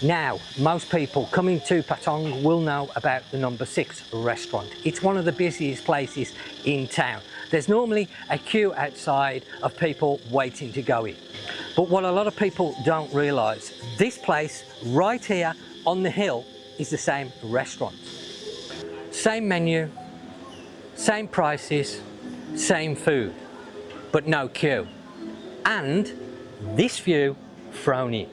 Now, most people coming to Patong will know about the No.6 Restaurant. It's one of the busiest places in town. There's normally a queue outside of people waiting to go in. But what a lot of people don't realise, this place right here on the hill is the same restaurant. Same menu, same prices, same food, but no queue. And this view thrown in.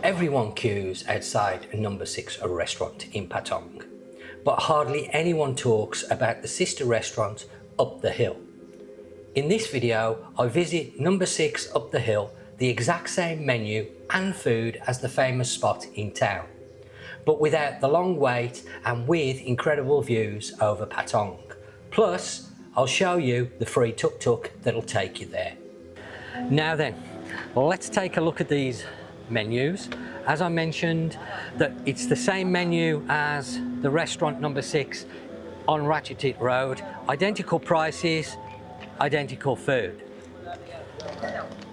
Everyone queues outside a No.6 Restaurant in Patong, but hardly anyone talks about the sister restaurant Up The Hill. In this video, I visit No.6 Up The Hill, the exact same menu and food as the famous spot in town, but without the long wait and with incredible views over Patong. Plus, I'll show you the free tuk-tuk that'll take you there. Now then, let's take a look at these menus. As I mentioned, that it's the same menu as the restaurant No.6 on Ratchatit Road, identical prices, identical food.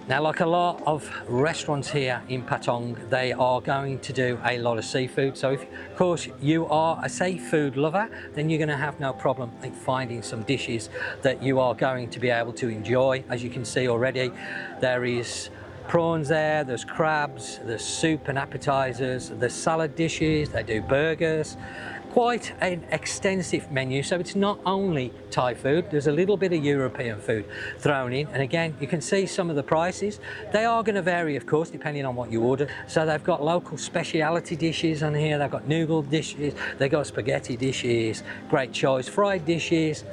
Now, like a lot of restaurants here in Patong, they are going to do a lot of seafood. So if, of course, you are a seafood lover, then you're going to have no problem in finding some dishes that you are going to be able to enjoy. As you can see already, there is prawns there, there's crabs, there's soup and appetizers, there's salad dishes, they do burgers. Quite an extensive menu, so it's not only Thai food, there's a little bit of European food thrown in, and again you can see some of the prices. They are going to vary, of course, depending on what you order. So they've got local speciality dishes on here, they've got noodle dishes, they've got spaghetti dishes, great choice, fried dishes.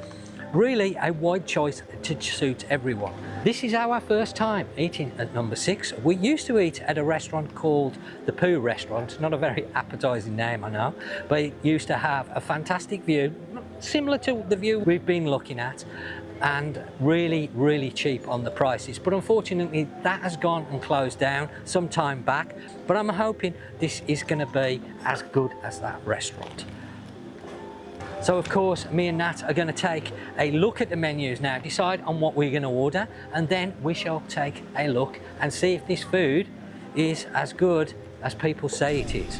Really a wide choice to suit everyone. This is our first time eating at No.6. We used to eat at a restaurant called the Phu Restaurant, not a very appetizing name, I know, but it used to have a fantastic view, similar to the view we've been looking at, and really cheap on the prices. But unfortunately that has gone and closed down some time back, but I'm hoping this is going to be as good as that restaurant. So of course, me and Nat are going to take a look at the menus now, decide on what we're going to order, and then we shall take a look and see if this food is as good as people say it is.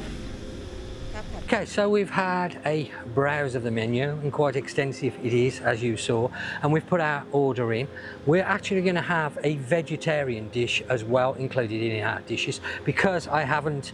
Okay, so we've had a browse of the menu, and quite extensive it is, as you saw, and we've put our order in. We're actually going to have a vegetarian dish as well included in our dishes, because I haven't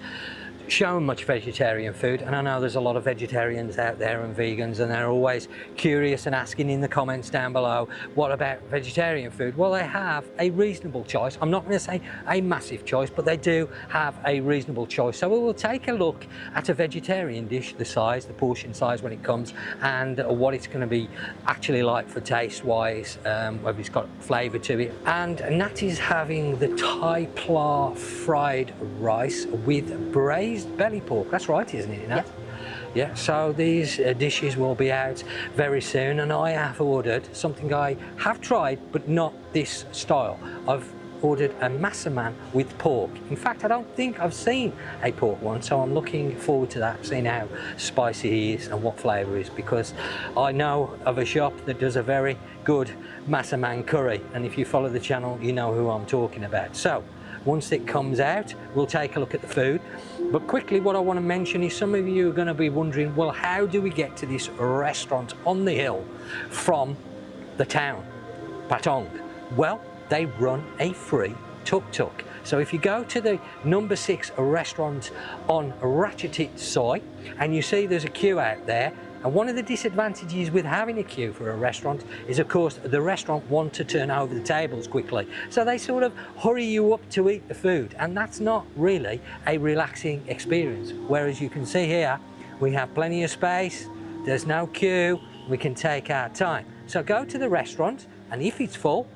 shown much vegetarian food, and I know there's a lot of vegetarians out there and vegans, and they're always curious and asking in the comments down below, what about vegetarian food? Well, they have a reasonable choice. I'm not going to say a massive choice, but they do have a reasonable choice. So we will take a look at a vegetarian dish, the size, the portion size when it comes, and what it's going to be actually like for taste wise, whether it's got flavour to it. And Nat is having the Thai pla fried rice with braised belly pork. That's right, isn't it, Nat? Yep. Yeah, so these dishes will be out very soon, and I have ordered something I have tried, but not this style. I've ordered a Massaman with pork. In fact, I don't think I've seen a pork one, so I'm looking forward to that, seeing how spicy he is and what flavour is, because I know of a shop that does a very good Massaman curry, and if you follow the channel, you know who I'm talking about. So once it comes out, we'll take a look at the food. But quickly, what I want to mention is some of you are going to be wondering, well, how do we get to this restaurant on the hill from the town, Patong? Well, they run a free tuk-tuk. So if you go to the No.6 restaurant on Ratchatit Soi, and you see there's a queue out there, and one of the disadvantages with having a queue for a restaurant is, of course, the restaurant want to turn over the tables quickly. So they sort of hurry you up to eat the food, and that's not really a relaxing experience. Whereas you can see here, we have plenty of space, there's no queue, we can take our time. So go to the restaurant, and if it's full,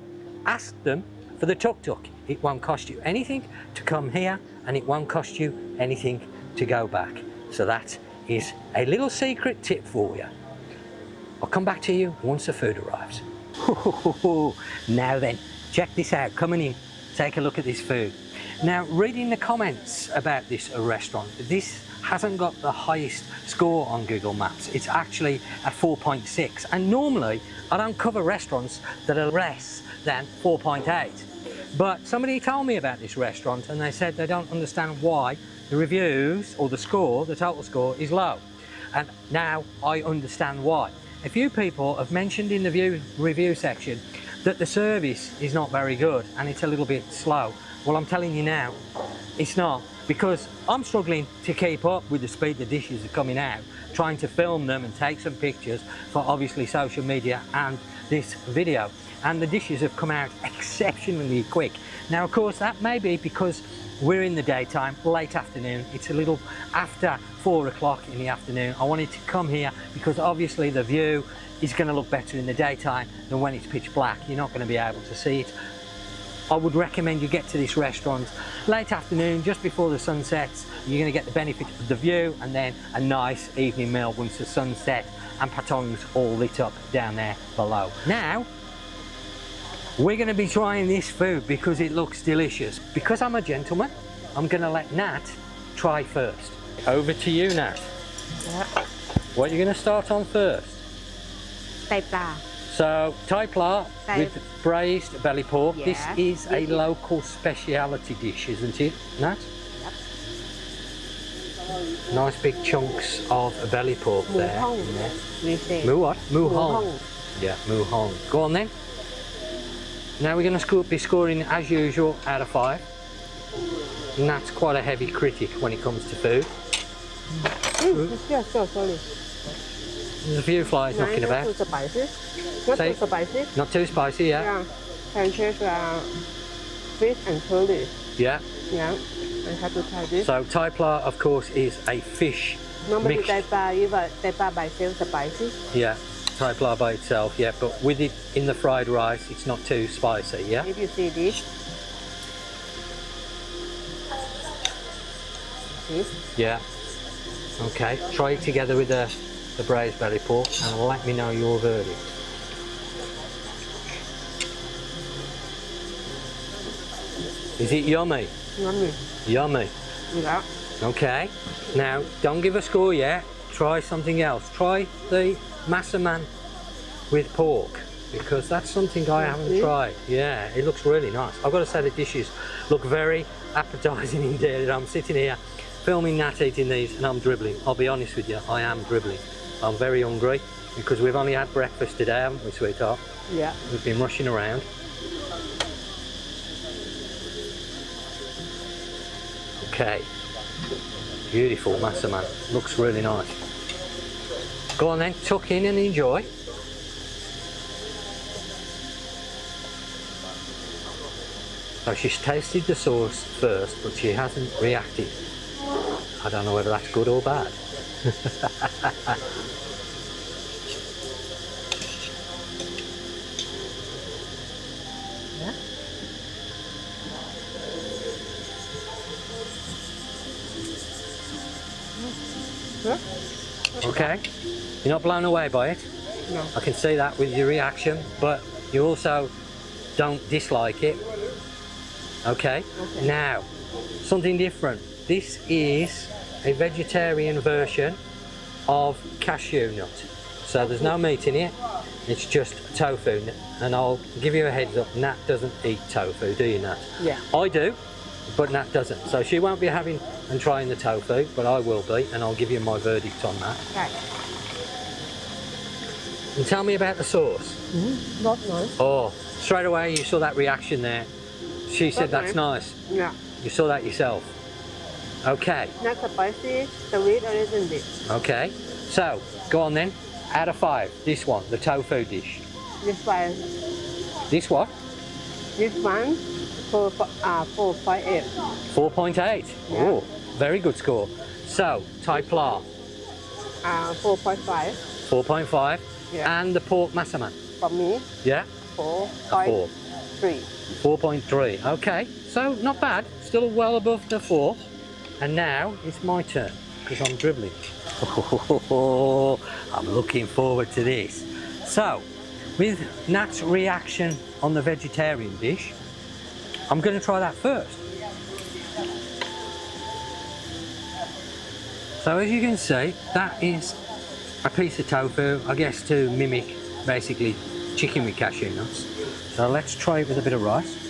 ask them for the tuk-tuk. It won't cost you anything to come here, and it won't cost you anything to go back. So that is a little secret tip for you. I'll come back to you once the food arrives. Now then, check this out. Coming in, take a look at this food. Now, reading the comments about this restaurant, this hasn't got the highest score on Google Maps. It's actually a 4.6, and normally I don't cover restaurants that are less than 4.8. But somebody told me about this restaurant and they said they don't understand why the reviews or the score, the total score, is low. And now I understand why. A few people have mentioned in the review section that the service is not very good and it's a little bit slow. Well, I'm telling you now, it's not, because I'm struggling to keep up with the speed the dishes are coming out, trying to film them and take some pictures for obviously social media and this video. And the dishes have come out exceptionally quick. Now, of course, that may be because we're in the daytime, late afternoon. It's a little after 4 o'clock in the afternoon. I wanted to come here because obviously the view is going to look better in the daytime than when it's pitch black. You're not going to be able to see it. I would recommend you get to this restaurant late afternoon, just before the sun sets. You're going to get the benefit of the view and then a nice evening meal once the sun sets and Patong's all lit up down there below. Now, we're going to be trying this food because it looks delicious. Because I'm a gentleman, I'm going to let Nat try first. Over to you, Nat. Yeah. What are you going to start on first? Tai pla. So, Thai pla Thai. with braised belly pork. Yeah. This is a local speciality dish, isn't it, Nat? Yep. Nice big chunks of belly pork Mu there. hong. in there. We say. Mu what? Mu hong. hong. Yeah, mu hong. Go on then. Now we're going to be scoring, as usual, out of 5. Nat's quite a heavy critic when it comes to food. Sorry. There's a few flies knocking Not about. too spicy. Not Say- too spicy. Not too spicy, yeah? Yeah. Can choose fish and curry. Yeah. Yeah. I have to try this. So Thai pla, of course, is a fish Normally mixed. Tai pla, even Tai pla by itself spicy. Yeah, Thai pla by itself, yeah, but with it in the fried rice, it's not too spicy, yeah? If you see this. See? Yeah. Okay, try it together with the braised belly pork and let me know your verdict. Is it yummy? Yummy. Yummy. Yeah. Okay, now don't give a score yet, try something else. Try the Massaman with pork, because that's something I haven't tried. Yeah, it looks really nice. I've got to say the dishes look very appetizing indeed. I'm sitting here filming Nat eating these and I'm dribbling. I'll be honest with you, I am dribbling. I'm very hungry because we've only had breakfast today, haven't we, sweetheart? Yeah. We've been rushing around. Okay, beautiful Massaman, looks really nice. Go on then, tuck in and enjoy. So she's tasted the sauce first, but she hasn't reacted. I don't know whether that's good or bad. Yeah. Yeah. Okay, you're not blown away by it. No. I can see that with your reaction, but you also don't dislike it. Okay, Okay. now something different. This is a vegetarian version of cashew nut. So there's no meat in it, it's just tofu. And I'll give you a heads up, Nat doesn't eat tofu, do you, Nat? Yeah. I do, but Nat doesn't. So she won't be having and trying the tofu, but I will be, and I'll give you my verdict on that. Right. And tell me about the sauce. Not nice. Oh, straight away you saw that reaction there. She said Okay. that's nice. Yeah. You saw that yourself. Okay, Not spicy, sweet a little bit. okay. So, go on then. Out of 5, this one, the tofu dish. This one, This what? 4.8. 4.8. Yeah. Oh, very good score. So, Thai pla, 4.5. 4.5. Yeah. And the pork massaman. For me, Yeah? 4.3. 4.3. Okay, so not bad. Still well above the 4. And now it's my turn, because I'm dribbling. I'm looking forward to this. So, with Nat's reaction on the vegetarian dish, I'm going to try that first. So as you can see, that is a piece of tofu, I guess to mimic basically chicken with cashew nuts. So let's try it with a bit of rice.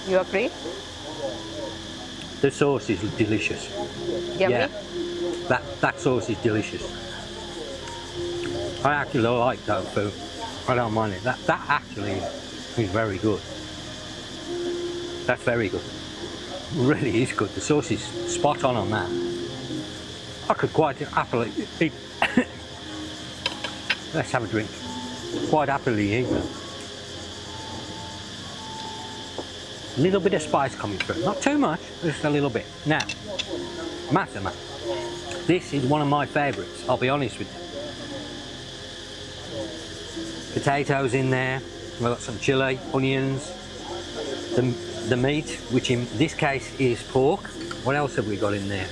You agree? The sauce is delicious. Yummy? Yeah, that sauce is delicious. I actually like tofu. I don't mind it. That actually is very good. That's very good. Really is good. The sauce is spot on that. I could quite happily eat. Let's have a drink. Quite happily eat them. A little bit of spice coming through. Not too much, just a little bit. Now, Massaman. This is one of my favourites, I'll be honest with you. Potatoes in there. We've got some chilli, onions. The meat, which in this case is pork. What else have we got in there?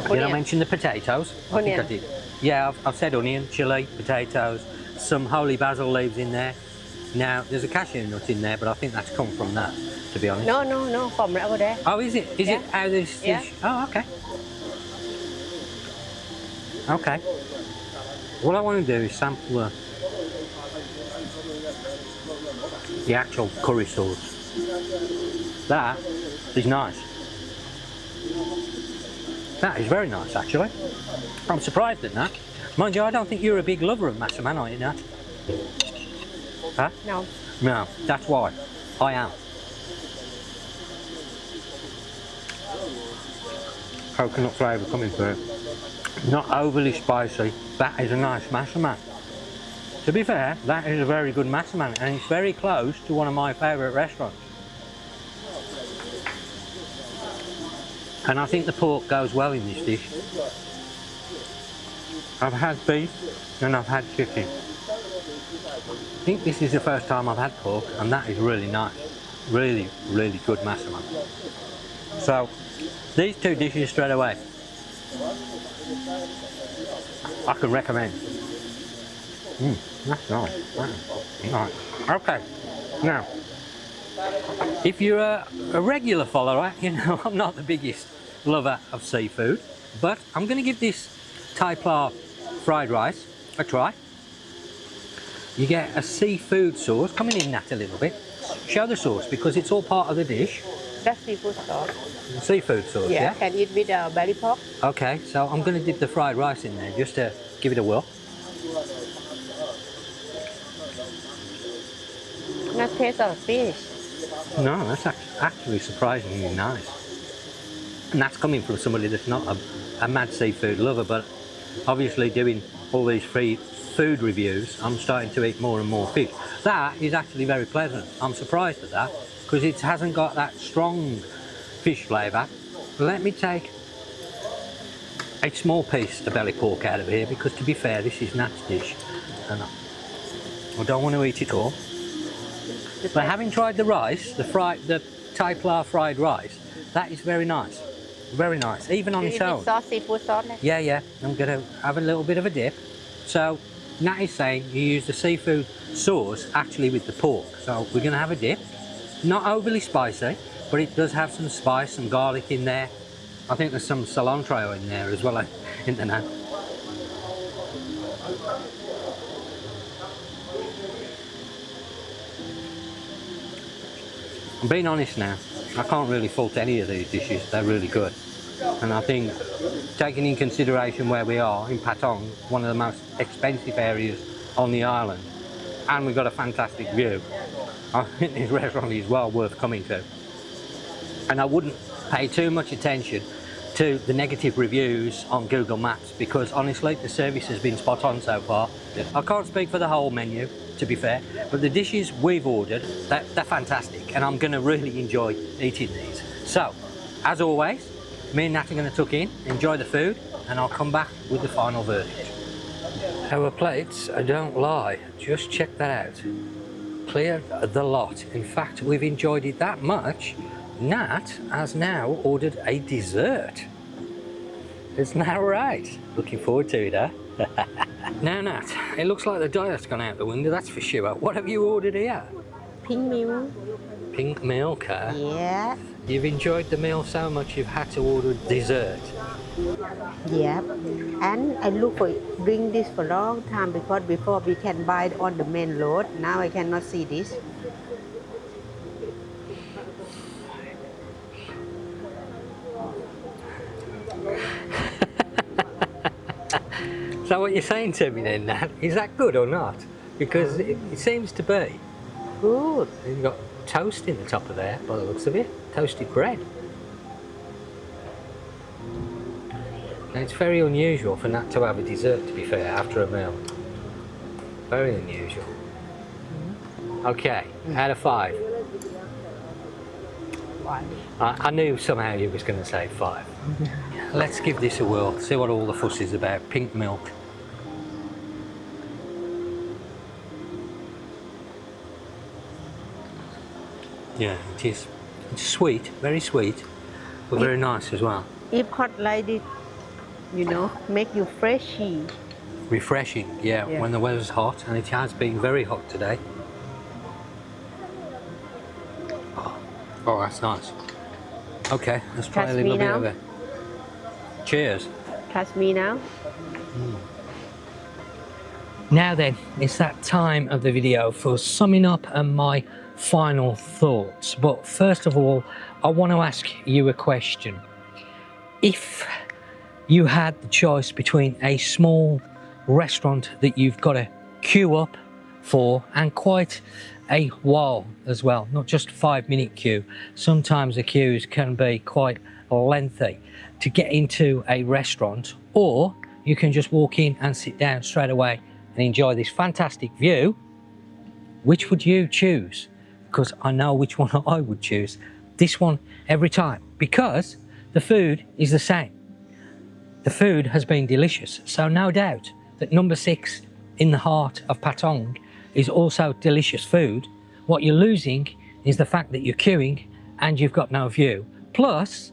Did I mention the potatoes? Onion. I think I did. Yeah, I've said onion, chilli, potatoes, some holy basil leaves in there. Now, there's a cashew nut in there, but I think that's come from that, to be honest. No, from over there. Oh, is it? Is it out of this dish? Oh, okay. Okay. What I want to do is sample the actual curry sauce. That is nice. That is very nice, actually. I'm surprised at that. Mind you, I don't think you're a big lover of Massaman, are you, Nat? Huh? No. No, that's why. I am. Coconut flavour coming through. Not overly spicy. That is a nice Massaman. To be fair, that is a very good Massaman, and it's very close to one of my favourite restaurants. And I think the pork goes well in this dish. I've had beef and I've had chicken. I think this is the first time I've had pork, and that is really nice. Really, really good Massaman. So, these two dishes straight away, I can recommend. That's nice. That's nice. Okay, now, if you're a regular follower, you know I'm not the biggest lover of seafood, but I'm going to give this Thai pla fried rice a try. You get a seafood sauce, coming in that a little bit. Show the sauce because it's all part of the dish. That's seafood sauce. Seafood sauce, yeah? Can eat with belly pork. Okay, so I'm going to dip the fried rice in there just to give it a whirl. Not taste of fish. No, that's actually surprisingly nice. And that's coming from somebody that's not a mad seafood lover, but obviously doing all these free food reviews, I'm starting to eat more and more fish. That is actually very pleasant. I'm surprised at that because it hasn't got that strong fish flavour. Let me take a small piece of belly pork out of here because, to be fair, this is Nat's dish and I don't want to eat it all. But having tried the rice, the Thai pla fried rice, that is very nice. Very nice, even on its own. Sauce, seafood sauce. Yeah, I'm going to have a little bit of a dip. So, Nat is saying you use the seafood sauce actually with the pork. So, we're going to have a dip. Not overly spicy, but it does have some spice, some garlic in there. I think there's some cilantro in there as well, in the Nat. I'm being honest now, I can't really fault any of these dishes, they're really good. And I think, taking in consideration where we are in Patong, one of the most expensive areas on the island, and we've got a fantastic view, I think this restaurant is well worth coming to. And I wouldn't pay too much attention to the negative reviews on Google Maps because honestly the service has been spot on so far. I can't speak for the whole menu, to be fair, but the dishes we've ordered, they're fantastic and I'm going to really enjoy eating these. So, as always, me and Nat are going to tuck in, enjoy the food, and I'll come back with the final verdict. Our plates don't lie, just check that out. Clear the lot. In fact, we've enjoyed it that much, Nat has now ordered a dessert. Isn't that right? Looking forward to it, huh? Now, Nat, it looks like the diet's gone out the window, that's for sure. What have you ordered here? Pink milk. Pink milk, huh? Yeah. You've enjoyed the meal so much you've had to order dessert. Yeah. And I look for drink this for a long time because before we can buy it on the main road. Now I cannot see this. Is that what you're saying to me then, Nat? Is that good or not? Because it seems to be. Good. You've got toast in the top of there, by the looks of it. Toasted bread. Now, it's very unusual for Nat to have a dessert, to be fair, after a meal. Very unusual. Okay, out of 5. I knew somehow you was going to say 5. Let's give this a whirl, see what all the fuss is about. Pink milk. Yeah, it is. It's sweet, very sweet, but very nice as well. If hot like this, you know, make you freshy. Refreshing, yeah, when the weather's hot, and it has been very hot today. Oh, that's nice. Okay, let's try a little bit of it. Cheers. Trust me now. Now then, it's that time of the video for summing up and my final thoughts. But first of all, I want to ask you a question. If you had the choice between a small restaurant that you've got to queue up for, and quite a while as well, not just 5-minute queue, sometimes the queues can be quite lengthy to get into a restaurant, or you can just walk in and sit down straight away and enjoy this fantastic view, which would you choose? Because I know which one I would choose. This one every time, because the food is the same. The food has been delicious, so no doubt that No.6 in the heart of Patong is also delicious food. What you're losing is the fact that you're queuing and you've got no view. Plus,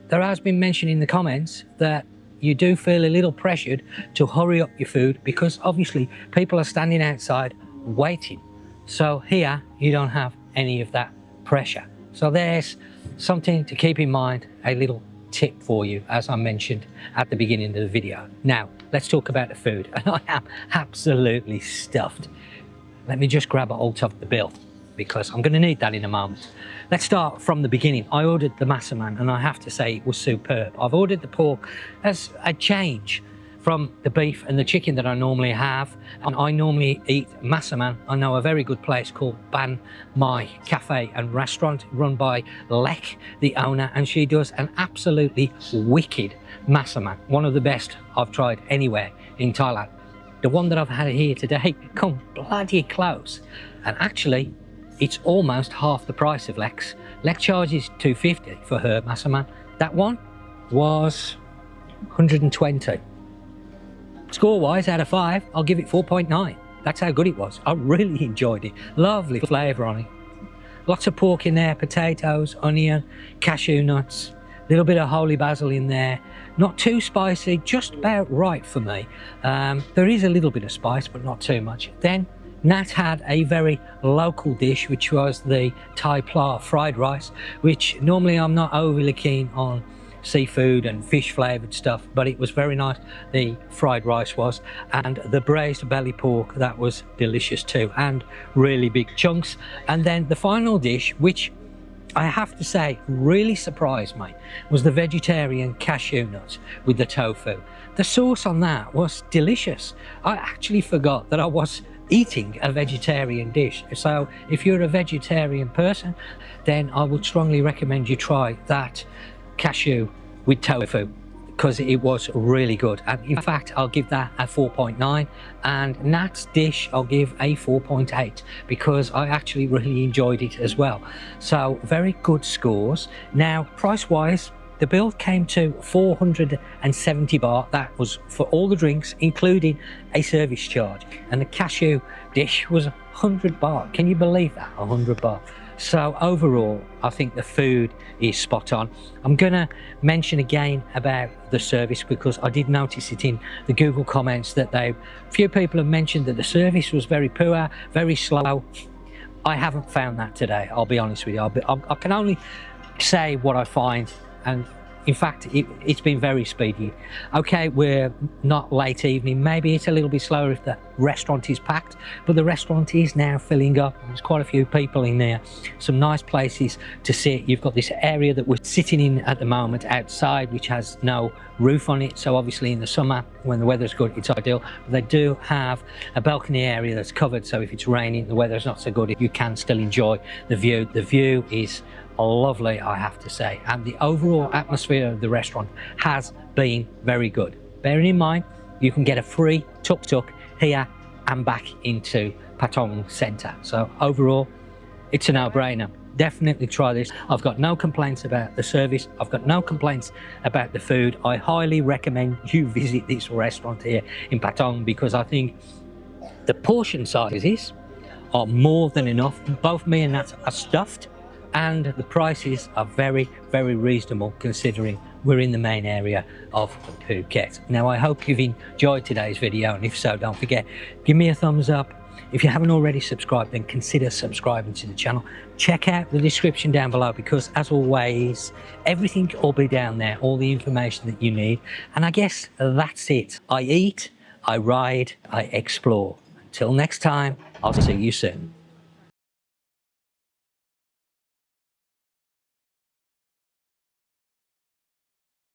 there has been mentioned in the comments that you do feel a little pressured to hurry up your food because obviously people are standing outside waiting. So here you don't have any of that pressure. So there's something to keep in mind, a little tip for you, as I mentioned at the beginning of the video. Now, let's talk about the food. And I am absolutely stuffed. Let me just grab a hold of the bill because I'm going to need that in a moment. Let's start from the beginning. I ordered the Massaman and I have to say it was superb. I've ordered the pork as a change from the beef and the chicken that I normally have, and I normally eat Massaman. I know a very good place called Ban My Cafe and Restaurant run by Lek, the owner, and she does an absolutely wicked Massaman, one of the best I've tried anywhere in Thailand. The one that I've had here today come bloody close, and actually it's almost half the price of Lek's. Lek charges $250 for her Massaman. That one was 120. Score-wise, out of 5, I'll give it 4.9. That's how good it was. I really enjoyed it. Lovely flavour on it. Lots of pork in there, potatoes, onion, cashew nuts, a little bit of holy basil in there. Not too spicy, just about right for me. There is a little bit of spice, but not too much. Then Nat had a very local dish, which was the Thai pla fried rice, which normally I'm not overly keen on seafood and fish flavoured stuff, but it was very nice, the fried rice was, and the braised belly pork, that was delicious too, and really big chunks. And then the final dish, which I have to say really surprised me, was the vegetarian cashew nut with the tofu. The sauce on that was delicious. I actually forgot that I was eating a vegetarian dish. So if you're a vegetarian person, then I would strongly recommend you try that cashew with tofu, because it was really good. And in fact, I'll give that a 4.9, and Nat's dish I'll give a 4.8 because I actually really enjoyed it as well. So very good scores. Now, price wise, the bill came to 470 baht. That was for all the drinks, including a service charge. And the cashew dish was 100 baht. Can you believe that? 100 baht. So overall, I think the food is spot on. I'm gonna mention again about the service because I did notice it in the Google comments that a few people have mentioned that the service was very poor, very slow. I haven't found that today, I'll be honest with you. I can only say what I find, and In fact, it's been very speedy. Okay, we're not late evening, maybe it's a little bit slower if the restaurant is packed, but the restaurant is now filling up. There's quite a few people in there, some nice places to sit. You've got this area that we're sitting in at the moment outside, which has no roof on it, so obviously in the summer when the weather's good it's ideal. But they do have a balcony area that's covered, so if it's raining, the weather's not so good, you can still enjoy the view. The view is lovely, I have to say, and the overall atmosphere of the restaurant has been very good. Bearing in mind you can get a free tuk-tuk here and back into Patong Centre, so overall it's a no-brainer. Definitely try this. I've got no complaints about the service, I've got no complaints about the food. I highly recommend you visit this restaurant here in Patong because I think the portion sizes are more than enough. Both me and Nat are stuffed, and the prices are very, very reasonable considering we're in the main area of Phuket. Now, I hope you've enjoyed today's video, and if so, don't forget, give me a thumbs up. If you haven't already subscribed, then consider subscribing to the channel. Check out the description down below because, as always, everything will be down there, all the information that you need. And I guess that's it. I eat, I ride, I explore. Until next time, I'll see you soon.